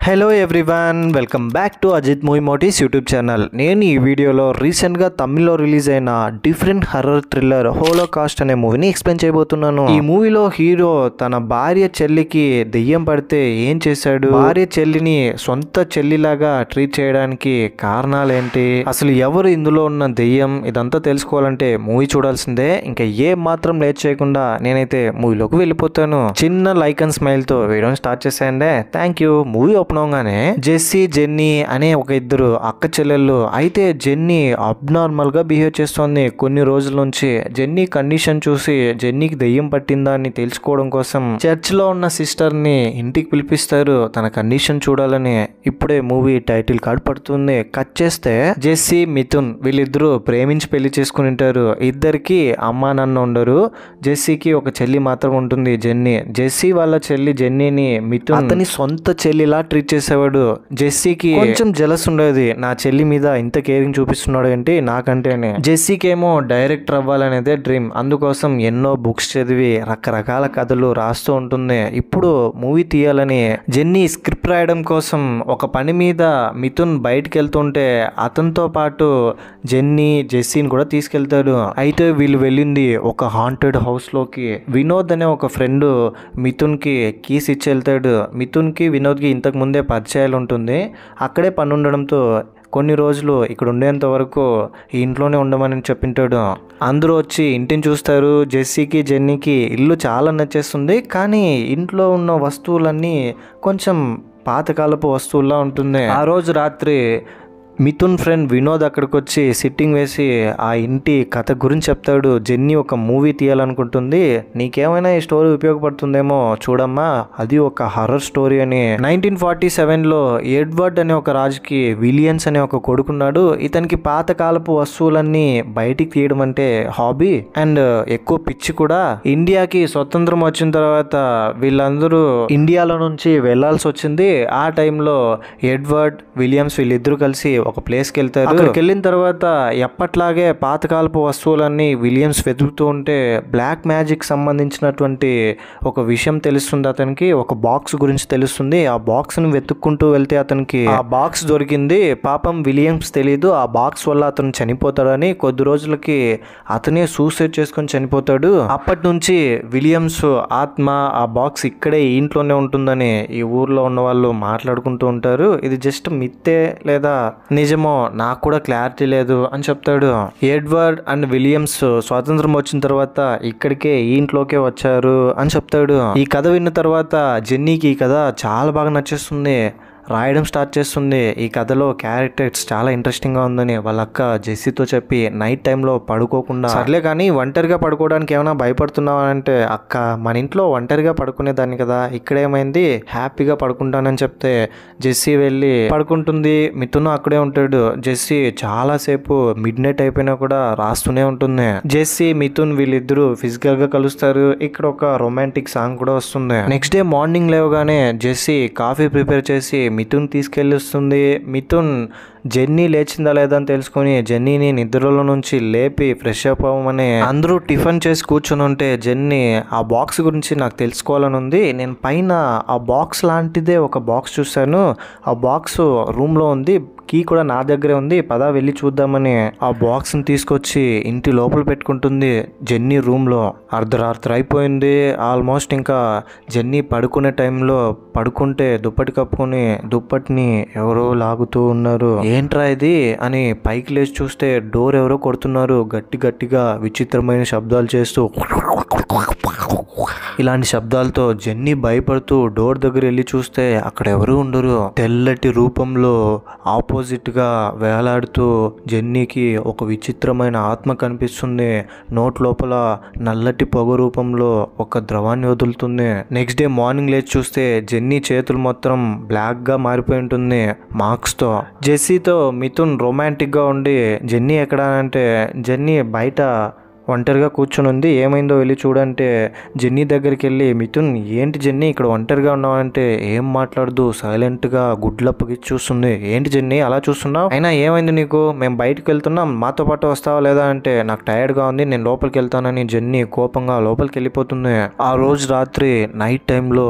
Hello everyone, welcome back to Ajith movie motives YouTube channel. నేను ఈ వీడియోలో రీసెంట్గా తమిళ్లో రిలీజ్ అయిన డిఫరెంట్ హర్రర్ థ్రిల్లర్ హోలోకాస్ట్ అనే మూవీని ఎక్స్ప్లెయిన్ చేయబోతున్నాను. ఈ మూవీలో హీరో తన భార్య చెల్లికి దెయ్యం పడితే ఏం చేశాడు, భార్య చెల్లిని సొంత చెల్లిలాగా ట్రీట్ చేయడానికి కారణాలు ఏంటి, అసలు ఎవరు ఇందులో ఉన్న దెయ్యం, ఇదంతా తెలుసుకోవాలంటే మూవీ చూడాల్సిందే. ఇంకా ఏ మాత్రం లేట్ చేయకుండా నేనైతే మూవీలోకి వెళ్ళిపోతాను. చిన్న లైక్ అండ్ స్మైల్ తో వీడియోని స్టార్ట్ చేసేయండి. Thank you. Movie open Jessie Jenny అనే ఒక ఇద్దరు అక్క చెల్లెళ్ళు. అయితే జెన్నీ అబ్నార్మల్ గా బిహేవ్ చేస్తోంది కొన్ని రోజుల నుంచి. జెన్నీ కండిషన్ చూసి జెన్నీకి దెయ్యం పట్టిందా అని తెలుసుకోవడం కోసం చర్చ్ లో ఉన్న సిస్టర్ ని ఇంటికి పిలిపిస్తారు తన కండిషన్ చూడాలని. ఇప్పుడే మూవీ టైటిల్ కార్డ్ పడుతుంది. కట్ చేస్తే జెస్సీ మిథున్ వీళ్ళిద్దరూ ప్రేమించి పెళ్లి చేసుకుని ఉంటారు. ఇద్దరికి అమ్మా నాన్న ఉండరు. జెస్సీకి ఒక చెల్లి మాత్రం ఉంటుంది, జెన్నీ. జెస్సీ వాళ్ళ చెల్లి జెన్నీని మిథున్ అతని సొంత చెల్లిలా ట్రీట్ చేసేవాడు. జెస్సీకి కొంచెం జెలస్ ఉండేది, నా చెల్లి మీద ఇంత కేరింగ్ చూపిస్తున్నాడు ఏంటి నాకంటేనే. జెస్సీకి ఏమో డైరెక్టర్ అవ్వాలనేదే డ్రీమ్. అందుకోసం ఎన్నో బుక్స్ చదివి రకరకాల కథలు రాస్తూ ఉంటుంది. ఇప్పుడు మూవీ తీయాలని జెన్నీ స్క్రిప్ట్ రాయడం కోసం ఒక పని మీద మిథున్ బయటకు వెళ్తుంటే అతనితో పాటు జెన్నీ జెస్సీని కూడా తీసుకెళ్తాడు. అయితే వీళ్ళు వెళ్ళింది ఒక హాంటెడ్ హౌస్ లోకి. వినోద్ అనే ఒక ఫ్రెండ్ మిథున్ కి కీస్ ఇచ్చి వెళ్తాడు. మిథున్ కి వినోద్ కి ఇంతకు ముందే పరిచయాలు ఉంటుంది. అక్కడే పని ఉండడంతో కొన్ని రోజులు ఇక్కడ ఉండేంత వరకు ఈ ఇంట్లోనే ఉండమని చెప్పింటాడు. అందరూ వచ్చి ఇంటిని చూస్తారు. జెస్సీకి జెన్నీకి ఇల్లు చాలా నచ్చేస్తుంది. కానీ ఇంట్లో ఉన్న వస్తువులన్నీ కొంచెం పాతకాలపు వస్తువుల్లా ఉంటుంది. ఆ రోజు రాత్రి మిథున్ ఫ్రెండ్ వినోద్ అక్కడికి వచ్చి సిట్టింగ్ వేసి ఆ ఇంటి కథ గురించి చెప్తాడు. జెన్నీ ఒక మూవీ తీయాలనుకుంటుంది, నీకేమైనా ఈ స్టోరీ ఉపయోగపడుతుందేమో చూడమ్మా, అది ఒక హర్రర్ స్టోరీ అని. 1947లో ఎడ్వర్డ్ అనే ఒక రాజుకి విలియన్స్ అనే ఒక కొడుకున్నాడు. ఇతనికి పాతకాలపు వస్తువులన్నీ బయటికి తీయడం అంటే హాబీ అండ్ ఎక్కువ పిచ్చి కూడా. ఇండియాకి స్వతంత్రం వచ్చిన తర్వాత వీళ్ళందరూ ఇండియాలో నుంచి వెళ్లాల్సి వచ్చింది. ఆ టైంలో ఎడ్వర్డ్ విలియమ్స్ వీళ్ళిద్దరూ కలిసి ఒక ప్లేస్కి వెళ్తారు. అక్కడికి వెళ్ళిన తర్వాత ఎప్పట్లాగే పాతకాలపు వస్తువులన్నీ విలియమ్స్ వెతుకుతూ ఉంటే బ్లాక్ మ్యాజిక్ సంబంధించినటువంటి ఒక విషయం తెలుస్తుంది అతనికి. ఒక బాక్స్ గురించి తెలుస్తుంది. ఆ బాక్స్ ని వెతుక్కుంటూ వెళ్తే అతనికి ఆ బాక్స్ దొరికింది. పాపం విలియమ్స్ తెలీదు ఆ బాక్స్ వల్ల అతను చనిపోతాడని. కొద్ది రోజులకి అతనే సూసైడ్ చేసుకొని చనిపోతాడు. అప్పటి నుంచి విలియమ్స్ ఆత్మ ఆ బాక్స్ ఇక్కడే ఈ ఇంట్లోనే ఉంటుందని ఈ ఊర్లో ఉన్న వాళ్ళు మాట్లాడుకుంటూ ఉంటారు. ఇది జస్ట్ మిత్తే లేదా నిజమో నాకు కూడా క్లారిటీ లేదు అని చెప్తాడు. ఎడ్వర్డ్ అండ్ విలియమ్స్ స్వాతంత్రం వచ్చిన తర్వాత ఇక్కడికే ఈ ఇంట్లోకే వచ్చారు అని చెప్తాడు. ఈ కథ విన్న తర్వాత జెన్నీకి ఈ కథ చాలా బాగా నచ్చేస్తుంది. రాయడం స్టార్ట్ చేస్తుంది. ఈ కథలో క్యారెక్టర్స్ చాలా ఇంట్రెస్టింగ్ గా ఉందని వాళ్ళ అక్క జెస్సీతో చెప్పి నైట్ టైంలో పడుకోకుండా, సర్లే కానీ ఒంటరిగా పడుకోవడానికి ఏమైనా భయపడుతున్నావా అంటే, అక్క మన ఇంట్లో ఒంటరిగా పడుకునేదాన్ని కదా, ఇక్కడేమైంది హ్యాపీగా పడుకుంటానని చెప్తే జెస్సీ వెళ్ళి పడుకుంటుంది. మిథున్ అక్కడే ఉంటాడు. జెస్సీ చాలాసేపు మిడ్ నైట్ అయిపోయినా కూడా రాస్తూనే ఉంటుంది. జెస్సీ మిథున్ వీళ్ళిద్దరూ ఫిజికల్ గా కలుస్తారు. ఇక్కడ ఒక రొమాంటిక్ సాంగ్ కూడా వస్తుంది. నెక్స్ట్ డే మార్నింగ్ లేవగానే జెస్సీ కాఫీ ప్రిపేర్ చేసి మిథున్ తీసుకెళ్ళిస్తుంది. మిథున్ జెన్నీ లేచిందా లేదా అని తెలుసుకొని జెన్నీని నిద్రలో నుంచి లేపి ఫ్రెష్ అప్ అవ్వమని అందరూ టిఫిన్ చేసి కూర్చొని ఉంటే జెన్నీ ఆ బాక్స్ గురించి నాకు తెలుసుకోవాలని ఉంది, నేను పైన ఆ బాక్స్ లాంటిదే ఒక బాక్స్ చూశాను, ఆ బాక్స్ రూమ్ లో ఉంది, కీ కూడా నా దగ్గరే ఉంది, పదా వెళ్ళి చూద్దామని ఆ బాక్స్ ని తీసుకొచ్చి ఇంటి లోపల పెట్టుకుంటుంది జెన్నీ రూమ్ లో. అర్ధరాత్రి అయిపోయింది ఆల్మోస్ట్. ఇంకా జెన్నీ పడుకునే టైంలో పడుకుంటే దుప్పటి కప్పుకొని దుప్పటిని ఎవరో లాగుతూ ఉన్నారు. ఏంట్రా ఇది అని పైకి లేచి చూస్తే డోర్ ఎవరో కొడుతున్నారు గట్టి గట్టిగా విచిత్రమైన శబ్దాలు చేస్తూ. ఇలాంటి శబ్దాలతో జెన్నీ భయపడుతూ డోర్ దగ్గర వెళ్ళి చూస్తే అక్కడ ఎవరు ఉండరు. తెల్లటి రూపంలో ఆపోజిట్ గా వేలాడుతూ జెన్నీకి ఒక విచిత్రమైన ఆత్మ కనిపిస్తుంది. నోట్ లోపల నల్లటి పొగ రూపంలో ఒక ద్రవాన్ని వదులుతుంది. నెక్స్ట్ డే మార్నింగ్ లేచి చూస్తే జెన్నీ చేతులు మొత్తం బ్లాక్ గా మారిపోయి ఉంటుంది మార్క్స్ తో. జెస్సీతో మిథున్ రొమాంటిక్ గా ఉండి జెన్నీ ఎక్కడా అంటే జెన్నీ బయట ఒంటరిగా కూర్చొని ఉంది. ఏమైందో వెళ్ళి చూడంటే జెన్నీ దగ్గరికి వెళ్ళి, మిథున్ ఏంటి జెన్నీ ఇక్కడ ఒంటరిగా ఉన్నావంటే ఏం మాట్లాడదు, సైలెంట్గా గుడ్లప్పకి చూస్తుంది. ఏంటి జెన్నీ అలా చూస్తున్నావు, అయినా ఏమైంది నీకు, మేము బయటకు వెళ్తున్నాం మాతో పాటు వస్తావా లేదా అంటే నాకు టైర్డ్గా ఉంది నేను లోపలికి వెళ్తానని జెన్నీ కోపంగా లోపలికి వెళ్ళిపోతుంది. ఆ రోజు రాత్రి నైట్ టైంలో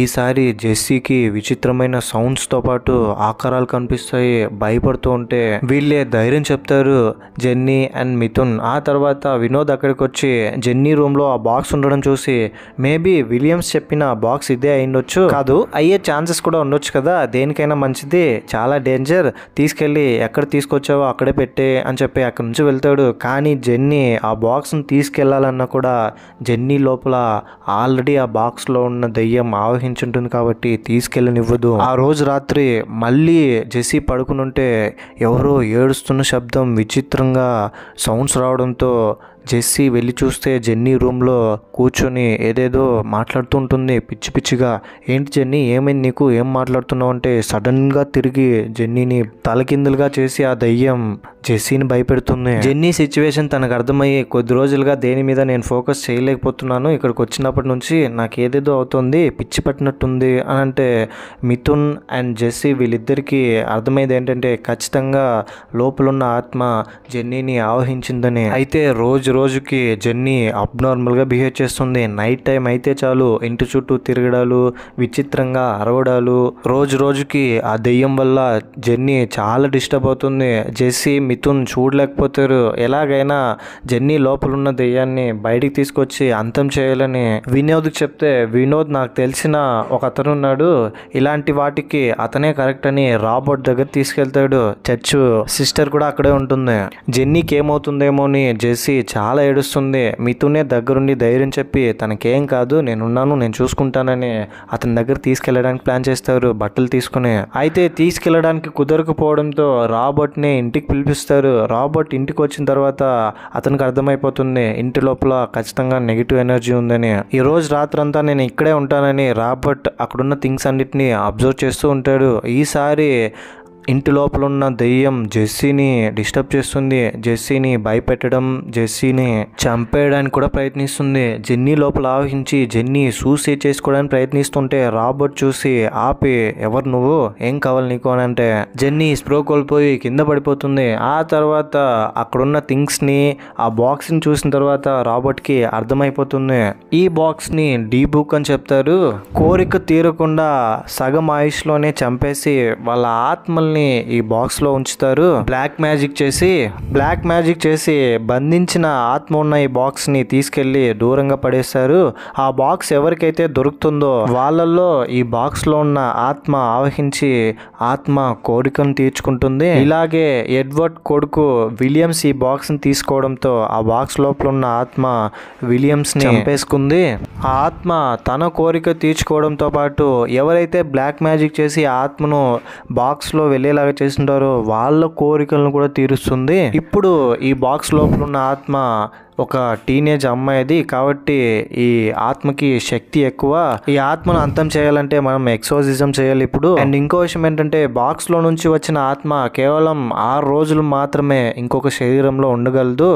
ఈసారి జెస్సీకి విచిత్రమైన సౌండ్స్తో పాటు ఆకారాలు కనిపిస్తాయి. భయపడుతూ ఉంటే వీళ్ళే ధైర్యం చెప్తారు జెన్నీ అండ్ మిథున్. ఆ తర్వాత వినోద్ అక్కడికి వచ్చి జెన్నీ రూమ్లో ఆ బాక్స్ ఉండడం చూసి మేబీ విలియమ్స్ చెప్పిన బాక్స్ ఇదే అయిండొచ్చు, కాదు అయ్యే ఛాన్సెస్ కూడా ఉండొచ్చు కదా, దేనికైనా మంచిది, చాలా డేంజర్, తీసుకెళ్ళి ఎక్కడ తీసుకొచ్చావో అక్కడే పెట్టే అని చెప్పి అక్కడి నుంచి వెళ్తాడు. కానీ జెన్నీ ఆ బాక్స్ని తీసుకెళ్లాలన్నా కూడా జెన్నీ లోపల ఆల్రెడీ ఆ బాక్స్లో ఉన్న దెయ్యం ఆవహించుంటుంది కాబట్టి తీసుకెళ్ళనివ్వదు. ఆ రోజు రాత్రి మళ్ళీ జెస్సీ పడుకుని ఉంటే ఎవరో ఏడుస్తున్న శబ్దం విచిత్రంగా సౌండ్స్ రావడంతో జెస్సీ వెళ్ళి చూస్తే జెన్నీ రూమ్లో కూర్చొని ఏదేదో మాట్లాడుతూ ఉంటుంది పిచ్చి పిచ్చిగా. ఏంటి జెన్నీ ఏమైంది నీకు, ఏం మాట్లాడుతున్నావు అంటే సడన్గా తిరిగి జెన్నీని తలకిందులుగా చేసి ఆ దయ్యం జెస్సీని భయపెడుతుంది. జెన్నీ సిచ్యువేషన్ తనకు అర్థమయ్యి కొద్ది రోజులుగా దేని మీద నేను ఫోకస్ చేయలేకపోతున్నాను, ఇక్కడికి వచ్చినప్పటి నుంచి నాకు ఏదేదో అవుతుంది, పిచ్చి పట్టినట్టుంది అని అంటే మిథున్ అండ్ జెస్సీ వీళ్ళిద్దరికీ అర్థమైంది ఏంటంటే ఖచ్చితంగా లోపలున్న ఆత్మ జెన్నీని ఆవహించిందని. అయితే రోజుకి జెన్నీ అబ్నార్మల్గా బిహేవ్ చేస్తుంది. నైట్ టైం అయితే చాలు ఇంటి చుట్టూ తిరగడాలు, విచిత్రంగా అరవడాలు, రోజుకి ఆ దెయ్యం వల్ల జెన్నీ చాలా డిస్టర్బ్ అవుతుంది. జెస్సీ మిథున్ చూడలేకపోతారు. ఎలాగైనా జెన్నీ లోపలున్న దెయ్యాన్ని బయటికి తీసుకొచ్చి అంతం చేయాలని వినోద్కి చెప్తే వినోద్ నాకు తెలిసిన ఒక అతను ఉన్నాడు, ఇలాంటి వాటికి అతనే కరెక్ట్ అని రాబర్ట్ దగ్గర తీసుకెళ్తాడు. చర్చ్ సిస్టర్ కూడా అక్కడే ఉంటుంది. జెన్నీకి ఏమవుతుందేమో అని జెస్సీ చాలా ఏడుస్తుంది. మిథునే దగ్గరుండి ధైర్యం చెప్పి తనకేం కాదు నేనున్నాను నేను చూసుకుంటానని అతని దగ్గర తీసుకెళ్ళడానికి ప్లాన్ చేస్తారు బట్టలు తీసుకుని. అయితే తీసుకెళ్ళడానికి కుదరకపోవడంతో రాబర్ట్ని ఇంటికి పిలిపిస్తారు. రాబర్ట్ ఇంటికి వచ్చిన తర్వాత అతనికి అర్థమైపోతుంది ఇంటి లోపల ఖచ్చితంగా నెగిటివ్ ఎనర్జీ ఉందని. ఈ రోజు రాత్రంతా నేను ఇక్కడే ఉంటానని రాబర్ట్ అక్కడున్న థింగ్స్ అన్నిటిని అబ్జర్వ్ చేస్తూ ఉంటాడు. ఈసారి ఇంటి లోపల ఉన్న దెయ్యం జెస్సీని డిస్టర్బ్ చేస్తుంది. జెస్సీని భయపెట్టడం, జెస్సీని చంపేయడానికి కూడా ప్రయత్నిస్తుంది. జెన్నీ లోపల ఆవహించి జెన్నీ సూసైడ్ చేసుకోవడానికి ప్రయత్నిస్తుంటే రాబర్ట్ చూసి ఆపి ఎవరు నువ్వు, ఏం కావాలి నీకు అని అంటే జెన్నీ స్ప్రో కోల్పోయి కింద పడిపోతుంది. ఆ తర్వాత అక్కడున్న థింగ్స్ని ఆ బాక్స్ని చూసిన తర్వాత రాబర్ట్కి అర్థమైపోతుంది ఈ బాక్స్ని డీ బుక్ అని చెప్తారు. కోరిక తీరకుండా సగం ఆయుష్లోనే చంపేసి వాళ్ళ ఆత్మల్ని ఈ బాక్స్ లో ఉంచుతారు. బ్లాక్ మ్యాజిక్ చేసి బంధించిన ఆత్మ ఉన్న ఈ బాక్స్ ని తీసుకెళ్లి దూరంగా పడేస్తారు. ఆ బాక్స్ ఎవరికైతే దొరుకుతుందో వాళ్ళల్లో ఈ బాక్స్ లో ఉన్న ఆత్మ ఆవహించి ఆత్మ కోరికను తీర్చుకుంటుంది. ఇలాగే ఎడ్వర్డ్ కొడుకు విలియమ్స్ ఈ బాక్స్ ని తీసుకోవడంతో ఆ బాక్స్ లోపల ఉన్న ఆత్మ విలియమ్స్ ని చంపేసుకుంది. ఆ ఆత్మ తన కోరిక తీర్చుకోవడంతో పాటు ఎవరైతే బ్లాక్ మ్యాజిక్ చేసి ఆత్మను బాక్స్ లో వెళ్ళేలాగా చేస్తుంటారో వాళ్ళ కోరికలను కూడా తీరుస్తుంది. ఇప్పుడు ఈ బాక్స్ లోపల ఉన్న ఆత్మ ఒక టీనేజ్ అమ్మాయిది కాబట్టి ఈ ఆత్మకి శక్తి ఎక్కువ. ఈ ఆత్మను అంతం చేయాలంటే మనం ఎక్సోసిజం చేయాలి ఇప్పుడు. అండ్ ఇంకో విషయం ఏంటంటే బాక్స్ లో నుంచి వచ్చిన ఆత్మ కేవలం 6 రోజులు మాత్రమే ఇంకొక శరీరంలో ఉండగలదు,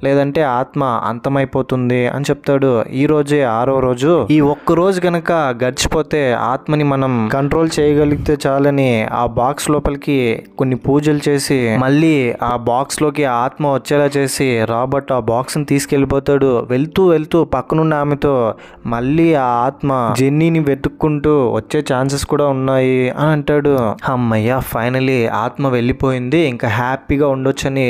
లేదంటే ఆత్మ అంతమైపోతుంది అని చెప్తాడు. ఈ రోజే 6వ రోజు. ఈ ఒక్క రోజు కనుక గడిచిపోతే ఆత్మని మనం కంట్రోల్ చేయగలిగితే చాలని ఆ బాక్స్ లోపలికి కొన్ని పూజలు చేసి మళ్ళీ ఆ బాక్స్ లోకి ఆత్మ వచ్చేలా చేసి రాబర్ట్ ఆ బాక్స్ ని తీసుకెళ్లిపోతాడు. వెళ్తూ పక్కనున్న ఆమెతో మళ్ళీ ఆ ఆత్మ జెన్నీని వెతుక్కుంటూ వచ్చే ఛాన్సెస్ కూడా ఉన్నాయి అని అంటాడు. అమ్మయ్య ఫైనలీ ఆత్మ వెళ్ళిపోయింది, ఇంకా హ్యాపీగా ఉండొచ్చని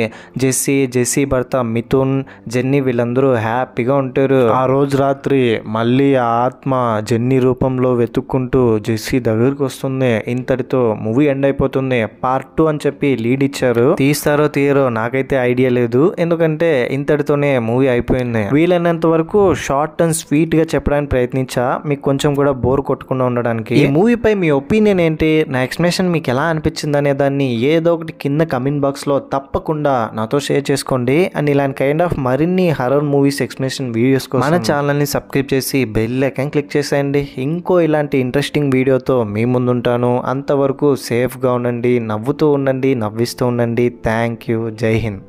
జెస్సీ భర్త మిథున్, జెన్నీ వీళ్ళందరూ హ్యాపీగా ఉంటారు. ఆ రోజు రాత్రి మళ్ళీ ఆ ఆత్మ జెన్నీ రూపంలో వెతుక్కుంటూ జెస్సీ దగ్గరికి వస్తుంది. ఇంతటితో మూవీ ఎండ్ అయిపోతుంది. పార్ట్ 2 అని చెప్పి లీడ్ ఇచ్చారు. తీస్తారో తీయరో నాకైతే ఐడియా లేదు, ఎందుకంటే ఇంతటితోనే మూవీ అయిపోయింది. వీలైనంత వరకు షార్ట్ అండ్ స్వీట్ గా చెప్పడానికి ప్రయత్నించా, మీకు కొంచెం కూడా బోర్ కొట్టకుండా ఉండడానికి. ఈ మూవీపై మీ ఒపీనియన్ ఏంటి, నా ఎక్స్ప్లెనేషన్ మీకు ఎలా అనిపించింది అనే దాన్ని ఏదో ఒకటి కింద కమెంట్ బాక్స్ లో తప్పకుండా నాతో షేర్ చేసుకోండి. అండ్ ఇలాంటి కైండ్ ఆఫ్ మరిన్ని హర్రర్ మూవీస్ ఎక్స్ప్లెనేషన్ వీడియోస్ కోసం మన ఛానల్ ని సబ్స్క్రైబ్ చేసి బెల్ ఐకాన్ క్లిక్ చేసేయండి. ఇంకో ఇలాంటి ఇంట్రెస్టింగ్ వీడియోతో మీ ముందుంటాను. అంతవరకు సేఫ్ గా ఉండండి, నవ్వుతూ ఉండండి, నవ్విస్తూ ఉండండి. Thank you. జై హింద్.